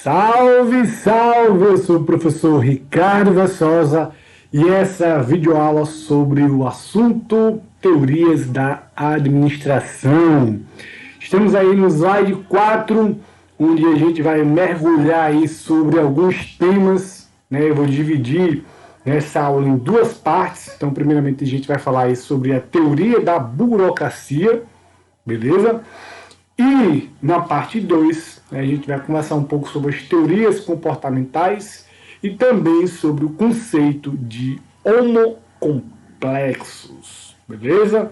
Salve, salve! Eu sou o professor Ricardo Vassosa e essa é a videoaula sobre o assunto Teorias da Administração. Estamos aí no slide 4, onde a gente vai mergulhar aí sobre alguns temas, né? Eu vou dividir essa aula em duas partes. Então, primeiramente, a gente vai falar aí sobre a teoria da burocracia, beleza? E na parte 2, a gente vai conversar um pouco sobre as teorias comportamentais e também sobre o conceito de homocomplexos, beleza?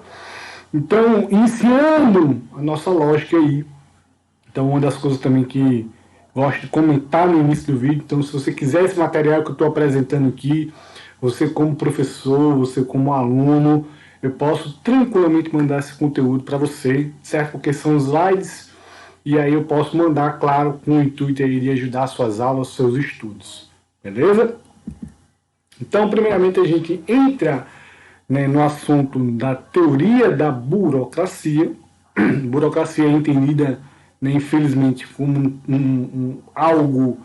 Então, iniciando a nossa lógica aí, então uma das coisas também que gosto de comentar no início do vídeo, então se você quiser esse material que eu estou apresentando aqui, você como professor, você como aluno, eu posso tranquilamente mandar esse conteúdo para você, certo? Porque são slides e aí eu posso mandar, claro, com o intuito aí de ajudar suas aulas, seus estudos, beleza? Então, primeiramente, a gente entra, né, no assunto da teoria da burocracia. Burocracia é entendida, né, infelizmente, como algo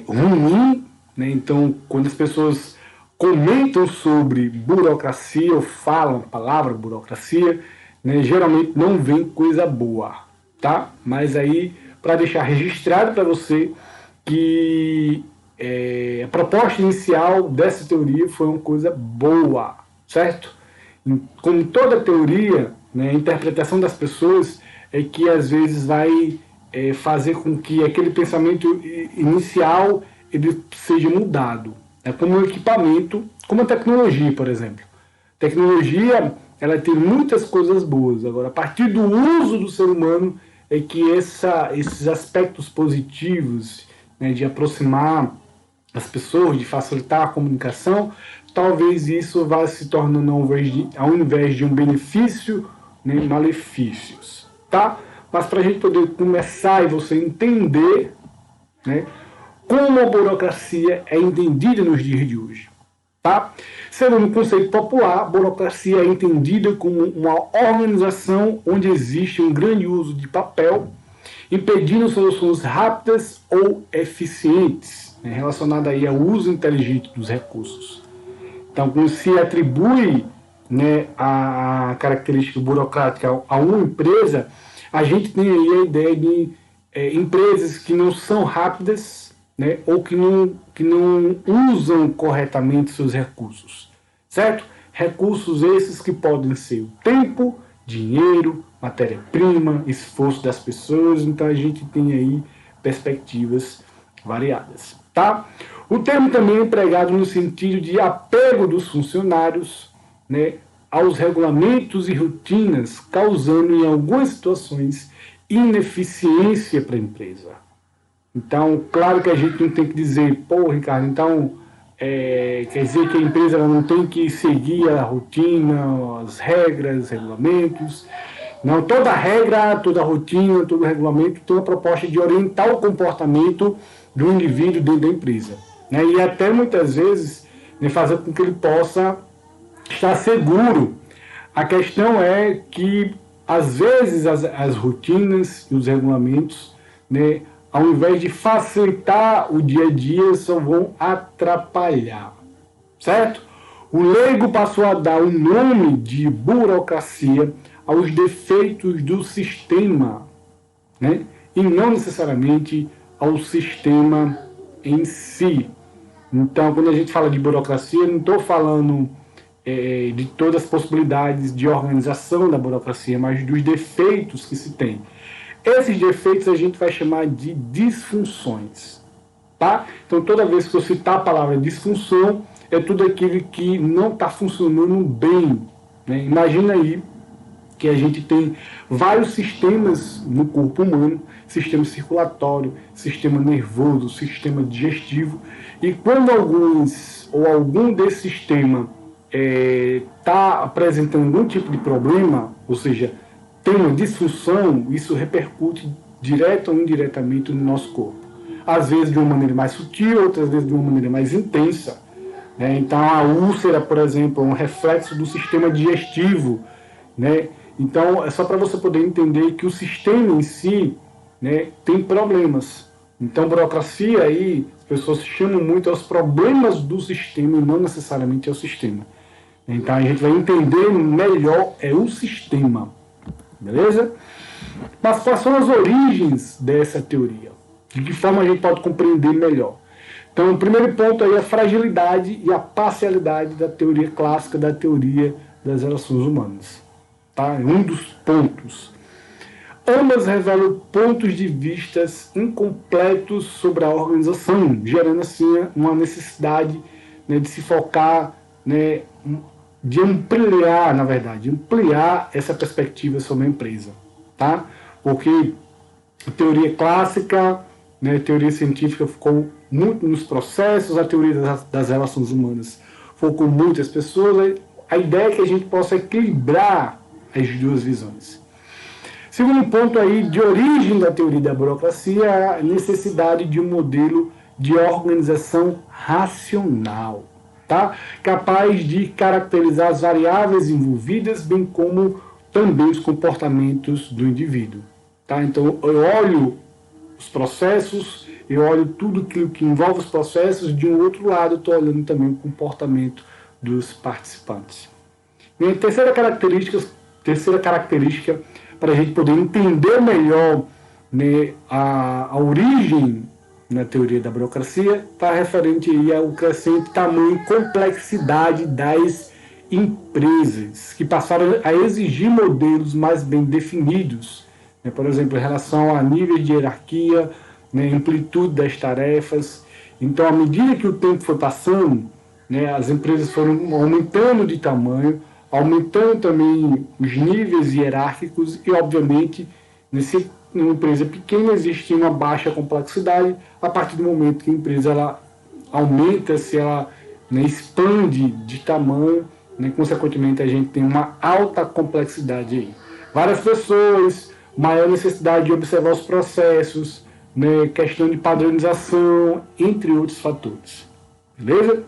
ruim, né? Então, quando as pessoas comentam sobre burocracia ou falam a palavra burocracia, né, geralmente não vem coisa boa, tá? Mas aí, para deixar registrado para você que a proposta inicial dessa teoria foi uma coisa boa, certo? Como toda teoria, né, a interpretação das pessoas é que às vezes vai fazer com que aquele pensamento inicial ele seja mudado. É como um equipamento, como a tecnologia, por exemplo. Tecnologia, ela tem muitas coisas boas. Agora, a partir do uso do ser humano é que esses aspectos positivos, né, de aproximar as pessoas, de facilitar a comunicação, talvez isso vá se tornando, ao invés de um benefício, né, malefícios, tá? Mas para a gente poder começar e você entender, né, como a burocracia é entendida nos dias de hoje, tá? Segundo o conceito popular, a burocracia é entendida como uma organização onde existe um grande uso de papel, impedindo soluções rápidas ou eficientes, né, relacionada aí ao uso inteligente dos recursos. Então, quando se atribui, né, a característica burocrática a uma empresa, a gente tem aí a ideia de empresas que não são rápidas, né, ou que não usam corretamente seus recursos, certo? Recursos esses que podem ser o tempo, dinheiro, matéria-prima, esforço das pessoas. Então a gente tem aí perspectivas variadas, tá? O termo também é empregado no sentido de apego dos funcionários, né, aos regulamentos e rotinas, causando em algumas situações ineficiência para a empresa. Então, claro que a gente não tem que dizer, pô, Ricardo, então quer dizer que a empresa ela não tem que seguir a rotina, as regras, regulamentos. Não, toda regra, toda rotina, todo regulamento tem uma proposta de orientar o comportamento do indivíduo dentro da empresa, né? E até muitas vezes, né, fazer com que ele possa estar seguro. A questão é que, às vezes, as rotinas e os regulamentos, né, ao invés de facilitar o dia a dia, só vão atrapalhar, certo? O leigo passou a dar o nome de burocracia aos defeitos do sistema, né? E não necessariamente ao sistema em si. Então, quando a gente fala de burocracia, não estou falando de todas as possibilidades de organização da burocracia, mas dos defeitos que se tem. Esses defeitos a gente vai chamar de disfunções, tá? Então, toda vez que eu citar a palavra disfunção, é tudo aquilo que não está funcionando bem, né? Imagina aí que a gente tem vários sistemas no corpo humano, sistema circulatório, sistema nervoso, sistema digestivo, e quando algum desse sistema está apresentando algum tipo de problema, ou seja, tem uma disfunção, isso repercute direto ou indiretamente no nosso corpo. Às vezes de uma maneira mais sutil, outras vezes de uma maneira mais intensa, né? Então a úlcera, por exemplo, é um reflexo do sistema digestivo, né? Então é só para você poder entender que o sistema em si, né, tem problemas. Então, burocracia aí, as pessoas chamam muito aos problemas do sistema e não necessariamente ao sistema. Então, a gente vai entender melhor o sistema, beleza? Mas quais são as origens dessa teoria? De que forma a gente pode compreender melhor? Então, o primeiro ponto aí é a fragilidade e a parcialidade da teoria clássica, da teoria das relações humanas. Tá? Um dos pontos. Ambas revelam pontos de vistas incompletos sobre a organização, gerando assim uma necessidade, né, de se focar, né, de ampliar, na verdade, ampliar essa perspectiva sobre a empresa. Tá? Porque a teoria clássica, né, a teoria científica ficou muito nos processos, a teoria das relações humanas focou muito as pessoas. A ideia é que a gente possa equilibrar as duas visões. Segundo ponto aí de origem da teoria da burocracia é a necessidade de um modelo de organização racional, tá? Capaz de caracterizar as variáveis envolvidas, bem como também os comportamentos do indivíduo. Tá? Então eu olho os processos, eu olho tudo aquilo que envolve os processos, de um outro lado estou olhando também o comportamento dos participantes. E a terceira característica para a gente poder entender melhor, né, a origem na teoria da burocracia está referente aí ao crescente tamanho e complexidade das empresas, que passaram a exigir modelos mais bem definidos, né, por exemplo, em relação a níveis de hierarquia, né, amplitude das tarefas. Então, à medida que o tempo foi passando, né, as empresas foram aumentando de tamanho, aumentando também os níveis hierárquicos e, obviamente, numa empresa pequena existe uma baixa complexidade. A partir do momento que a empresa ela aumenta, se ela, né, expande de tamanho, né, consequentemente a gente tem uma alta complexidade aí. Várias pessoas, maior necessidade de observar os processos, né, questão de padronização, entre outros fatores. Beleza?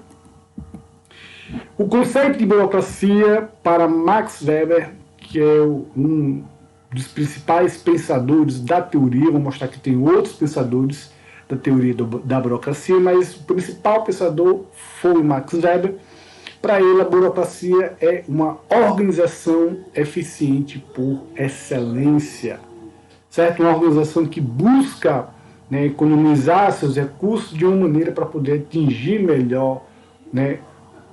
O conceito de burocracia, para Max Weber, que é um dos principais pensadores da teoria, vou mostrar que tem outros pensadores da teoria da burocracia, mas o principal pensador foi Max Weber. Para ele, a burocracia é uma organização eficiente por excelência, certo? Uma organização que busca, né, economizar seus recursos de uma maneira para poder atingir melhor, né,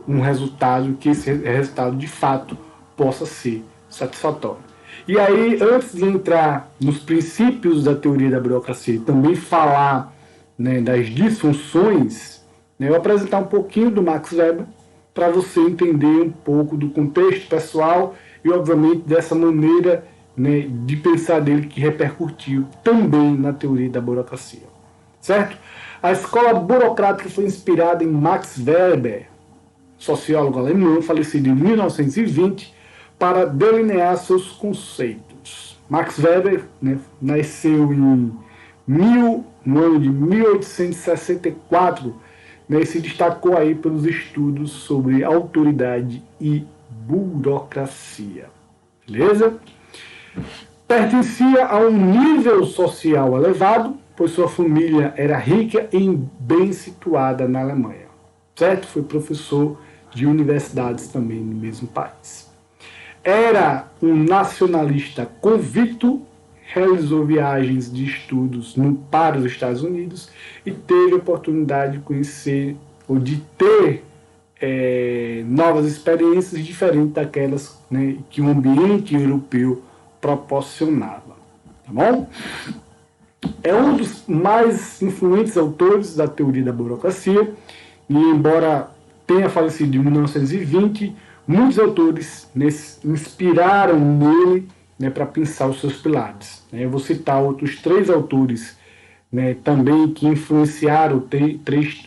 um resultado, que esse resultado de fato possa ser satisfatório. E aí, antes de entrar nos princípios da teoria da burocracia e também falar, né, das disfunções, né, eu vou apresentar um pouquinho do Max Weber para você entender um pouco do contexto pessoal e, obviamente, dessa maneira, né, de pensar dele que repercutiu também na teoria da burocracia. Certo? A escola burocrática foi inspirada em Max Weber, sociólogo alemão, falecido em 1920, para delinear seus conceitos. Max Weber, né, nasceu no ano de 1864, né, e se destacou aí pelos estudos sobre autoridade e burocracia. Beleza? Pertencia a um nível social elevado, pois sua família era rica e bem situada na Alemanha. Certo? Foi professor de universidades também no mesmo país. Era um nacionalista convicto, realizou viagens de estudos para os Estados Unidos e teve a oportunidade de conhecer ou de ter novas experiências diferentes daquelas, né, que o ambiente europeu proporcionava. Tá bom? É um dos mais influentes autores da teoria da burocracia e, embora tenha falecido em 1920, muitos autores, né, inspiraram nele, né, para pensar os seus pilares. Eu vou citar outros 3 autores, né, também que influenciaram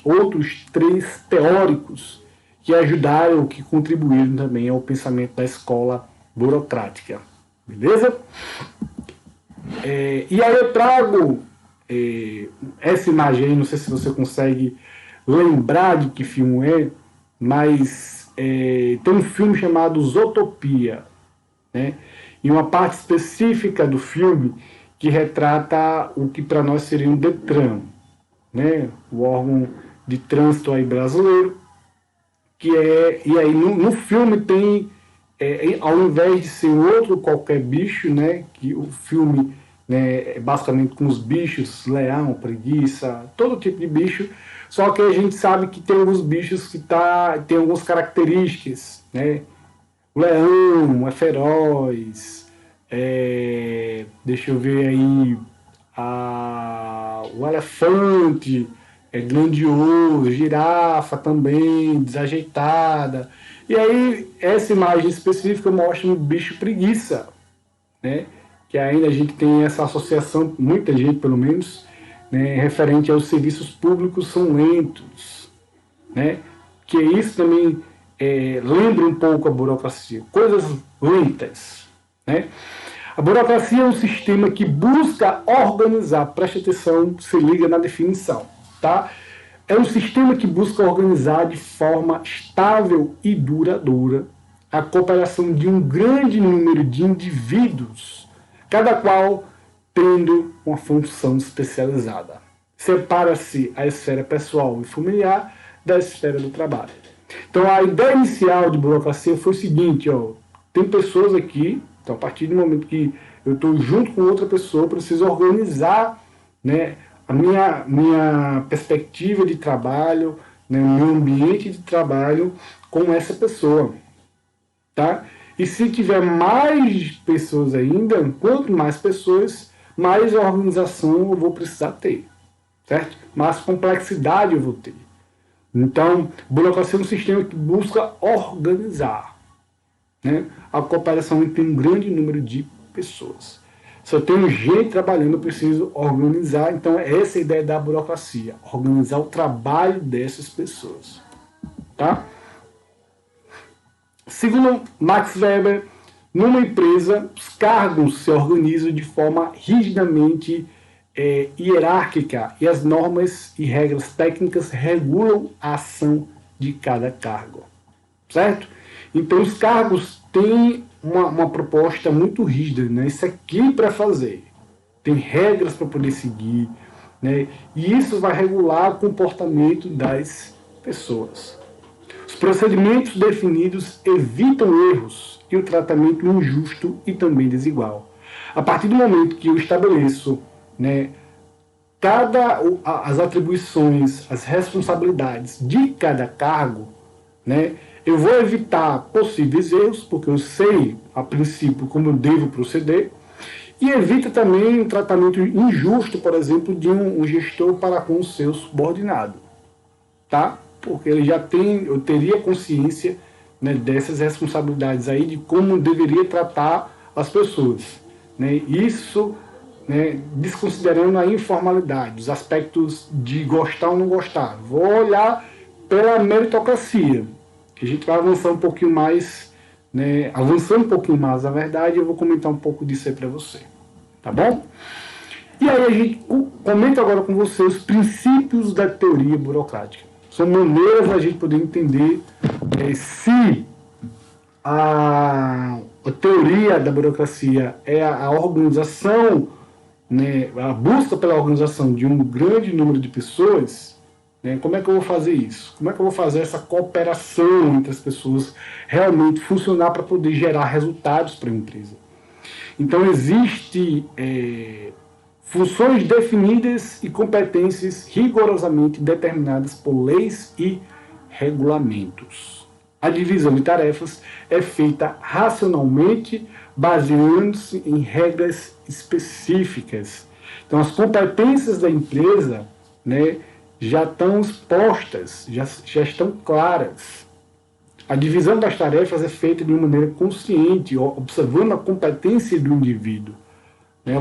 outros 3 teóricos que ajudaram, que contribuíram também ao pensamento da escola burocrática. Beleza? E aí eu trago essa imagem aí, não sei se você consegue lembrar de que filme é, mas tem um filme chamado Zootopia, né? E uma parte específica do filme que retrata o que para nós seria um Detran. né, o órgão de trânsito aí brasileiro, e aí no filme tem, ao invés de ser outro qualquer bicho, né, que o filme, né, é basicamente com os bichos, leão, preguiça, todo tipo de bicho, só que a gente sabe que tem alguns bichos que tem algumas características, né, o leão é feroz, deixa eu ver aí, o elefante é grandioso, girafa também, desajeitada. E aí, essa imagem específica mostra um bicho preguiça, né? Que ainda a gente tem essa associação, muita gente pelo menos, né, referente aos serviços públicos são lentos, né? Que isso também lembra um pouco a burocracia, coisas lentas, né? A burocracia é um sistema que busca organizar, preste atenção, se liga na definição, tá? É um sistema que busca organizar de forma estável e duradoura a cooperação de um grande número de indivíduos, cada qual tendo uma função especializada. Separa-se a esfera pessoal e familiar da esfera do trabalho. Então, a ideia inicial de burocracia foi o seguinte, ó, tem pessoas aqui, então a partir do momento que eu estou junto com outra pessoa, eu preciso organizar, né, a minha perspectiva de trabalho, né, o meu ambiente de trabalho com essa pessoa, tá? E se tiver mais pessoas ainda, quanto mais pessoas, mais organização eu vou precisar ter, certo? Mais complexidade eu vou ter. Então, burocracia é um sistema que busca organizar, né, a cooperação entre um grande número de pessoas. Se eu tenho gente trabalhando, eu preciso organizar. Então, essa é a ideia da burocracia, organizar o trabalho dessas pessoas. Tá? Segundo Max Weber, numa empresa, os cargos se organizam de forma rigidamente hierárquica e as normas e regras técnicas regulam a ação de cada cargo. Certo? Então, os cargos têm uma proposta muito rígida, né? Isso aqui para fazer. Tem regras para poder seguir, né? E isso vai regular o comportamento das pessoas. Os procedimentos definidos evitam erros e o tratamento injusto e também desigual. A partir do momento que eu estabeleço, né, as atribuições, as responsabilidades de cada cargo, né, eu vou evitar possíveis erros, porque eu sei, a princípio, como eu devo proceder, e evita também um tratamento injusto, por exemplo, de um gestor para com o seu subordinado, tá? Porque eu teria consciência, né, dessas responsabilidades aí, de como deveria tratar as pessoas, né? Isso, né, desconsiderando a informalidade, os aspectos de gostar ou não gostar. Vou olhar pela meritocracia, que a gente vai avançar um pouquinho mais, né, avançando um pouquinho mais, na verdade, eu vou comentar um pouco disso aí para você, tá bom? E aí a gente comenta agora com você os princípios da teoria burocrática. São maneiras da gente poder entender se a teoria da burocracia é a organização, né, a busca pela organização de um grande número de pessoas, né, como é que eu vou fazer isso? Como é que eu vou fazer essa cooperação entre as pessoas realmente funcionar para poder gerar resultados para a empresa? Então, existe funções definidas e competências rigorosamente determinadas por leis e regulamentos. A divisão de tarefas é feita racionalmente, baseando-se em regras específicas. Então, as competências da empresa, né, já estão expostas, já estão claras. A divisão das tarefas é feita de uma maneira consciente, observando a competência do indivíduo, né,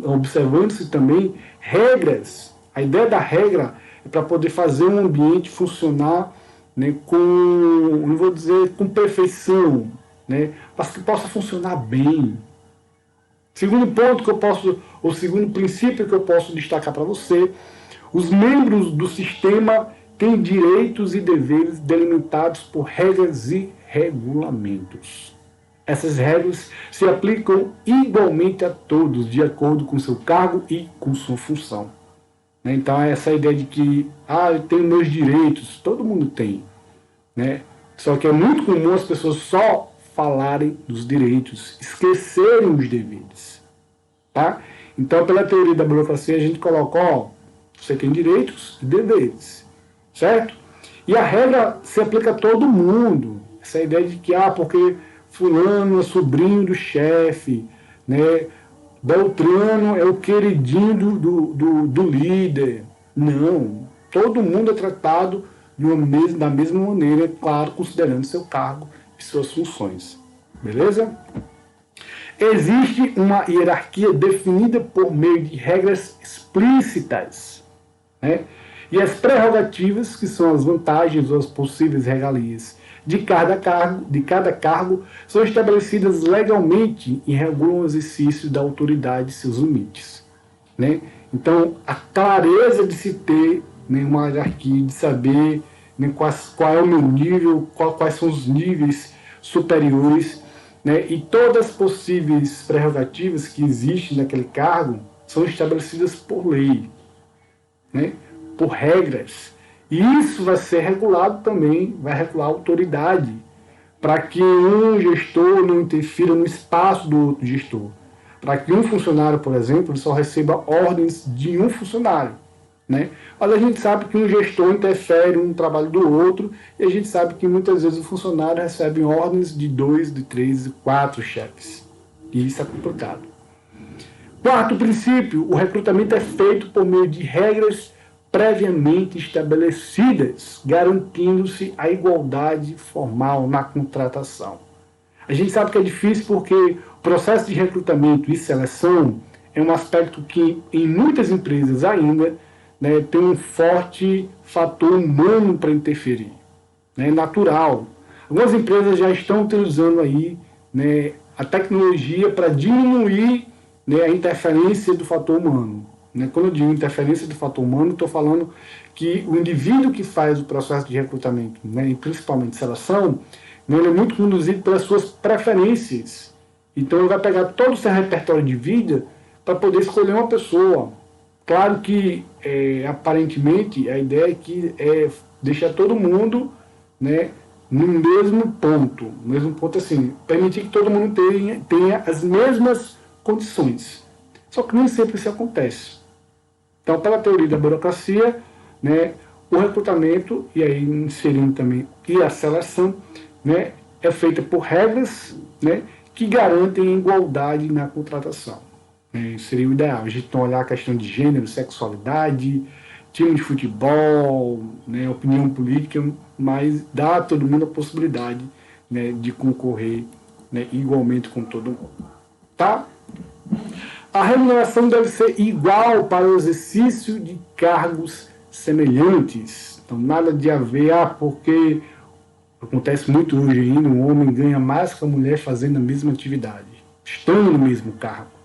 observando-se também regras. A ideia da regra é para poder fazer um ambiente funcionar, né, não vou dizer com perfeição, né, mas que possa funcionar bem. Segundo ponto que eu posso, ou segundo princípio que eu posso destacar para você, os membros do sistema têm direitos e deveres delimitados por regras e regulamentos. Essas regras se aplicam igualmente a todos, de acordo com seu cargo e com sua função. né? Então, essa ideia de que, eu tenho meus direitos, todo mundo tem, né? Só que é muito comum as pessoas só falarem dos direitos, esquecerem os deveres, tá? Então, pela teoria da burocracia, a gente coloca, você tem direitos e deveres, certo? E a regra se aplica a todo mundo. Essa ideia de que, porque fulano é sobrinho do chefe, né? Beltrano é o queridinho do líder. Não. Todo mundo é tratado da mesma maneira, claro, considerando seu cargo e suas funções. Beleza? Existe uma hierarquia definida por meio de regras explícitas, né? E as prerrogativas, que são as vantagens ou as possíveis regalias de cada cargo, são estabelecidas legalmente e regulam o exercício da autoridade e seus limites, né? Então, a clareza de se ter, né, uma hierarquia, de saber, né, qual é o meu nível, quais são os níveis superiores, né, e todas as possíveis prerrogativas que existem naquele cargo são estabelecidas por lei, né, por regras. E isso vai ser regulado também, vai regular a autoridade, para que um gestor não interfira no espaço do outro gestor. Para que um funcionário, por exemplo, só receba ordens de um funcionário, né? Mas a gente sabe que um gestor interfere no trabalho do outro, e a gente sabe que muitas vezes o funcionário recebe ordens de 2, de 3, de 4 chefes. E isso é complicado. Quarto princípio, o recrutamento é feito por meio de regras previamente estabelecidas, garantindo-se a igualdade formal na contratação. A gente sabe que é difícil porque o processo de recrutamento e seleção é um aspecto que, em muitas empresas ainda, né, tem um forte fator humano para interferir. É natural. Algumas empresas já estão utilizando aí, né, a tecnologia para diminuir, né, a interferência do fator humano. Né? Quando eu digo interferência do fator humano, estou falando que o indivíduo que faz o processo de recrutamento, né, e principalmente seleção, né, ele é muito conduzido pelas suas preferências. Então ele vai pegar todo o seu repertório de vida para poder escolher uma pessoa. Claro que, aparentemente, a ideia é que deixar todo mundo, né, no mesmo ponto. No mesmo ponto, assim, permitir que todo mundo tenha as mesmas condições. Só que nem sempre isso acontece. Então, pela teoria da burocracia, né, o recrutamento, e aí inserindo também e a seleção, né, é feita por regras, né, que garantem a igualdade na contratação. Seria o ideal. A gente não olhar a questão de gênero, sexualidade, time de futebol, né, opinião política, mas dá a todo mundo a possibilidade, né, de concorrer, né, igualmente com todo mundo. Tá? A remuneração deve ser igual para o exercício de cargos semelhantes. Então, nada de haver, porque acontece muito hoje ainda, um homem ganha mais que a mulher fazendo a mesma atividade, estando no mesmo cargo.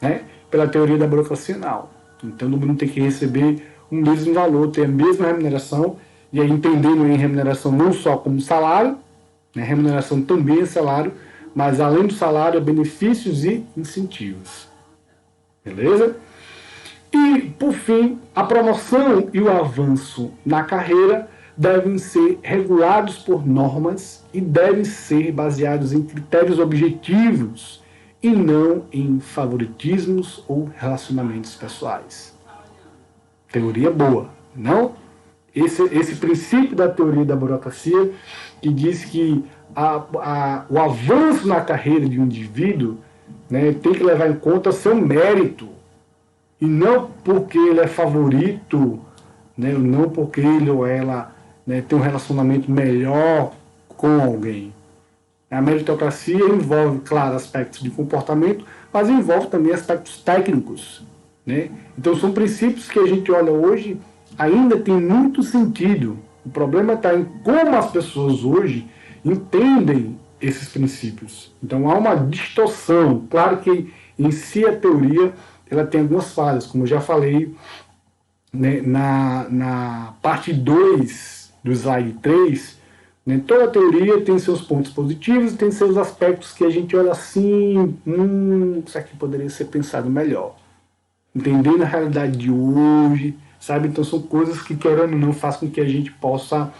Né? Pela teoria da burocracia, não. Então, todo mundo tem que receber o mesmo valor, ter a mesma remuneração, e aí entendendo em remuneração não só como salário, né? Remuneração também é salário, mas além do salário, benefícios e incentivos. Beleza? E, por fim, a promoção e o avanço na carreira devem ser regulados por normas e devem ser baseados em critérios objetivos e não em favoritismos ou relacionamentos pessoais. Teoria boa, não? Esse princípio da teoria da burocracia, que diz que o avanço na carreira de um indivíduo, né, tem que levar em conta seu mérito, e não porque ele é favorito, né, não porque ele ou ela, né, tem um relacionamento melhor com alguém. A meritocracia envolve, claro, aspectos de comportamento, mas envolve também aspectos técnicos. Né? Então são princípios que a gente olha hoje, ainda tem muito sentido. O problema está em como as pessoas hoje entendem esses princípios. Então há uma distorção. Claro que em si a teoria ela tem algumas falhas, como eu já falei, né, na parte 2 do slide 3, né, toda teoria tem seus pontos positivos e tem seus aspectos que a gente olha assim, isso aqui poderia ser pensado melhor. Entendendo a realidade de hoje, sabe? Então são coisas que, querendo ou não, faz com que a gente possa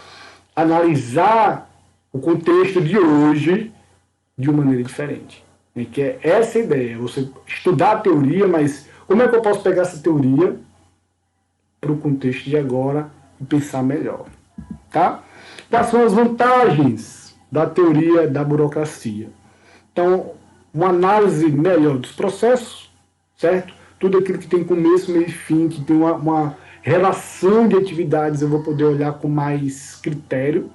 analisar o contexto de hoje de uma maneira diferente. Né? Que é essa ideia, você estudar a teoria, mas como é que eu posso pegar essa teoria para o contexto de agora e pensar melhor? Tá? Quais são as vantagens da teoria da burocracia? Então, uma análise melhor dos processos, certo? Tudo aquilo que tem começo, meio e fim, que tem uma relação de atividades, eu vou poder olhar com mais critério.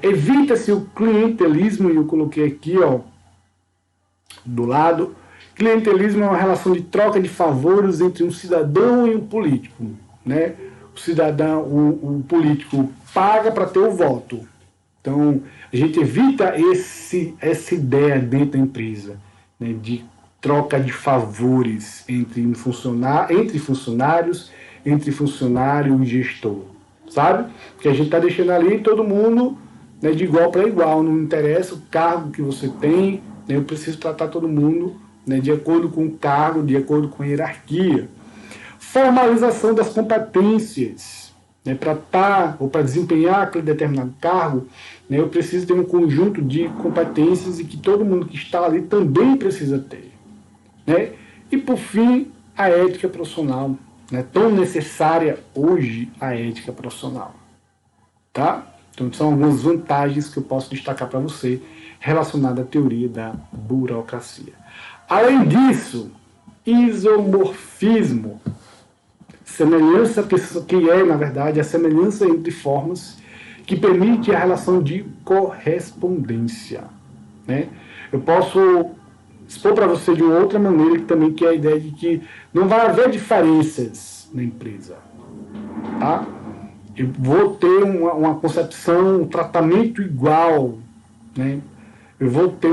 Evita-se o clientelismo, e eu coloquei aqui, ó, do lado. Clientelismo é uma relação de troca de favores entre um cidadão e um político, né? O cidadão, o político paga para ter o voto. Então, a gente evita essa ideia dentro da empresa, né, de troca de favores entre funcionários, entre funcionário e gestor, sabe? Porque a gente está deixando ali todo mundo, né, de igual para igual, não interessa o cargo que você tem, né, eu preciso tratar todo mundo, né, de acordo com o cargo, de acordo com a hierarquia. Formalização das competências, né, para desempenhar aquele determinado cargo, né, eu preciso ter um conjunto de competências e que todo mundo que está ali também precisa ter. Né? E, por fim, a ética profissional. Né? Tão necessária hoje a ética profissional. Tá? Então, são algumas vantagens que eu posso destacar para você relacionadas à teoria da burocracia. Além disso, isomorfismo. Semelhança, que é, na verdade, a semelhança entre formas que permite a relação de correspondência. Né? Eu posso expor para você de uma outra maneira, que é a ideia de que não vai haver diferenças na empresa. Tá? Eu vou ter uma concepção, um tratamento igual. Né? Eu vou ter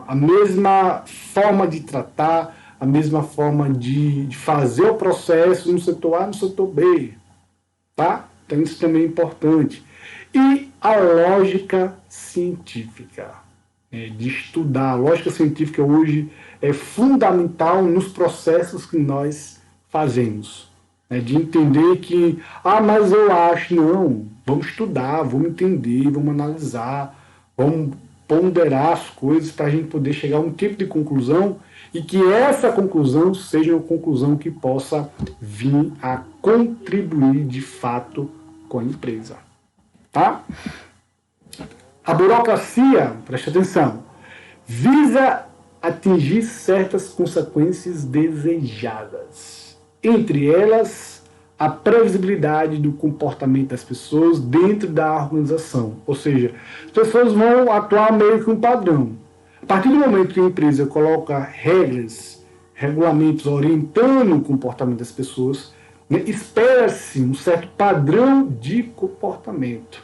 a mesma forma de tratar, a mesma forma de fazer o processo no setor A e no setor B. Tá? Então isso também é importante. E a lógica científica, de estudar. A lógica científica hoje é fundamental nos processos que nós fazemos. De entender que, mas eu acho, não, vamos estudar, vamos entender, vamos analisar, vamos ponderar as coisas para a gente poder chegar a um tipo de conclusão e que essa conclusão seja uma conclusão que possa vir a contribuir de fato com a empresa. Tá? A burocracia, preste atenção, visa atingir certas consequências desejadas. Entre elas, a previsibilidade do comportamento das pessoas dentro da organização. Ou seja, as pessoas vão atuar meio que um padrão. A partir do momento que a empresa coloca regras, regulamentos orientando o comportamento das pessoas, né, espera-se um certo padrão de comportamento,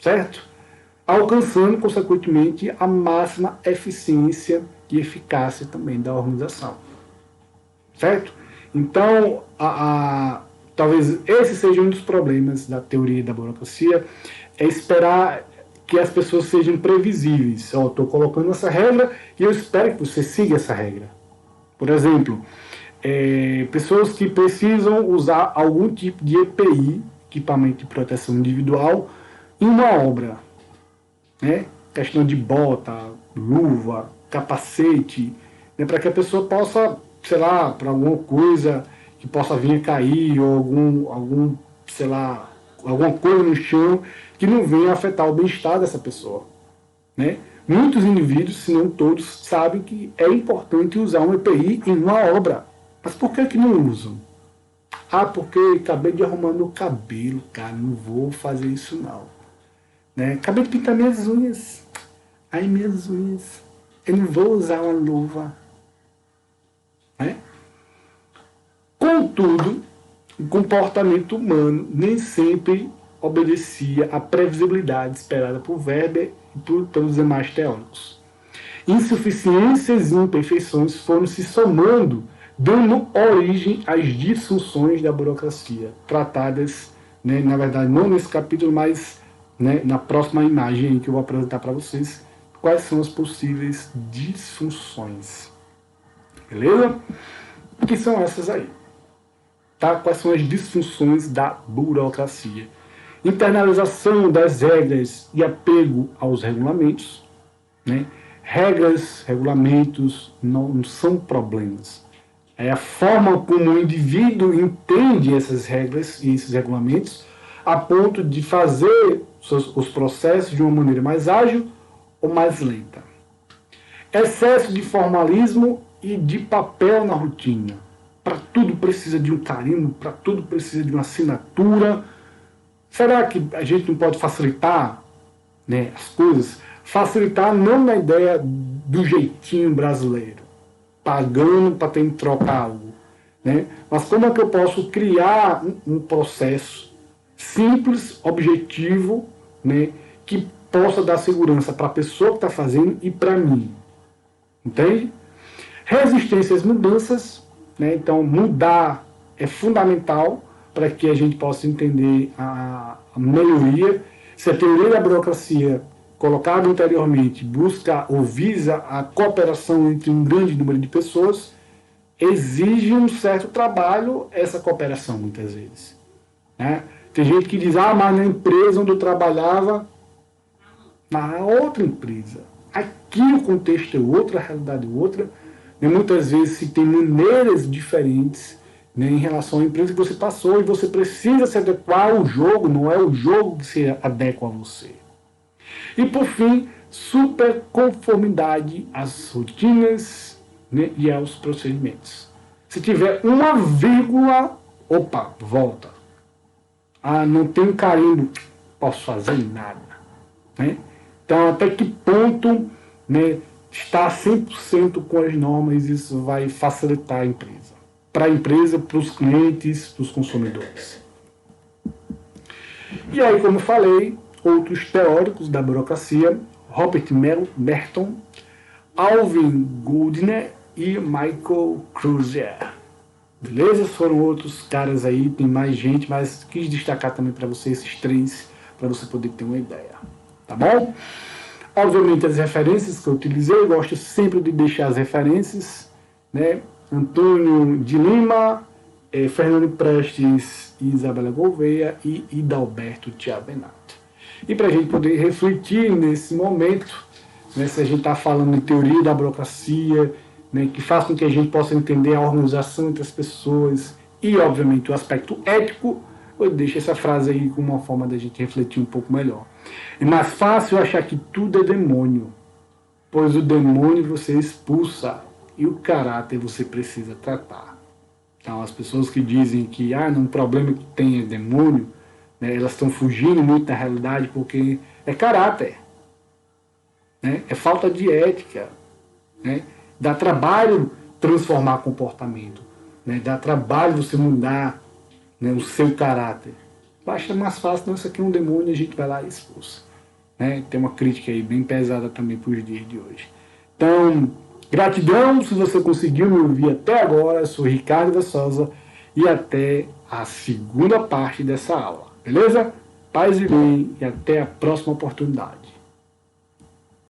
certo? Alcançando, consequentemente, a máxima eficiência e eficácia também da organização, certo? Então, talvez esse seja um dos problemas da teoria da burocracia, é esperar que as pessoas sejam previsíveis. Estou colocando essa regra e eu espero que você siga essa regra. Por exemplo, pessoas que precisam usar algum tipo de EPI, equipamento de proteção individual, em uma obra. Né? Questão de bota, luva, capacete, né? Para que a pessoa possa, sei lá, para alguma coisa que possa vir a cair, ou alguma coisa no chão que não venha afetar o bem-estar dessa pessoa. Né? Muitos indivíduos, se não todos, sabem que é importante usar um EPI em uma obra. Mas por que não usam? Porque acabei de arrumar meu cabelo, cara, não vou fazer isso não. Né? Acabei de pintar minhas unhas. Minhas unhas. Eu não vou usar uma luva. Né? Contudo, o comportamento humano nem sempre obedecia à previsibilidade esperada por Weber e pelos demais teóricos. Insuficiências e imperfeições foram se somando, dando origem às disfunções da burocracia, tratadas, né, na verdade, não nesse capítulo, mas, né, na próxima imagem que eu vou apresentar para vocês, quais são as possíveis disfunções. Beleza? Que são essas aí. tá? Quais são as disfunções da burocracia. Internalização das regras e apego aos regulamentos, né? Regras, regulamentos não são problemas. É a forma como o indivíduo entende essas regras e esses regulamentos a ponto de fazer os processos de uma maneira mais ágil ou mais lenta. Excesso de formalismo e de papel na rotina. Para tudo precisa de um carimbo, para tudo precisa de uma assinatura. Será que a gente não pode facilitar, né, as coisas? Facilitar não na ideia do jeitinho brasileiro, pagando para ter que trocar algo, né? Mas como é que eu posso criar um processo simples, objetivo, né, que possa dar segurança para a pessoa que está fazendo e para mim? Entende? Resistência às mudanças, né? Então mudar é fundamental para que a gente possa entender a melhoria. Se a teoria da burocracia colocada anteriormente busca ou visa a cooperação entre um grande número de pessoas, exige um certo trabalho essa cooperação muitas vezes, né? Tem gente que diz, mas na empresa onde eu trabalhava, na outra empresa, aqui o contexto é outro, a realidade é outra, e muitas vezes se tem maneiras diferentes, né, em relação à empresa que você passou, e você precisa se adequar ao jogo, não é o jogo que se adequa a você. E por fim, superconformidade às rotinas, né, e aos procedimentos. Se tiver uma vírgula, opa, volta. Não tem um carimbo, posso fazer nada, né? Então, até que ponto, né, estar 100% com as normas, isso vai facilitar a empresa? Para a empresa, para os clientes, para os consumidores. E aí, como eu falei, outros teóricos da burocracia, Robert Merton, Alvin Goldner e Michael Kreuzer. Beleza? Foram outros caras aí, tem mais gente, mas quis destacar também para você esses três, para você poder ter uma ideia. Tá bom? Obviamente as referências que eu utilizei, eu gosto sempre de deixar as referências, né? Antônio de Lima, Fernando Prestes e Isabela Gouveia e Hidalberto Tiabenato. E para a gente poder refletir nesse momento, né, se a gente está falando em teoria da burocracia, né, que faz com que a gente possa entender a organização entre as pessoas e, obviamente, o aspecto ético, eu deixo essa frase aí como uma forma da gente refletir um pouco melhor. É mais fácil achar que tudo é demônio, pois o demônio você expulsa e o caráter você precisa tratar. Então, as pessoas que dizem que não, o problema que tem é demônio, né, elas estão fugindo muito da realidade porque é caráter, né, é falta de ética, né, dá trabalho transformar comportamento, né, dá trabalho você mudar, né, o seu caráter. Acho mais fácil, não, isso aqui é um demônio, a gente vai lá e expulsa. Né? Tem uma crítica aí bem pesada também para os dias de hoje. Então, gratidão se você conseguiu me ouvir até agora. Eu sou Ricardo da Souza e até a segunda parte dessa aula. Beleza? Paz e bem e até a próxima oportunidade.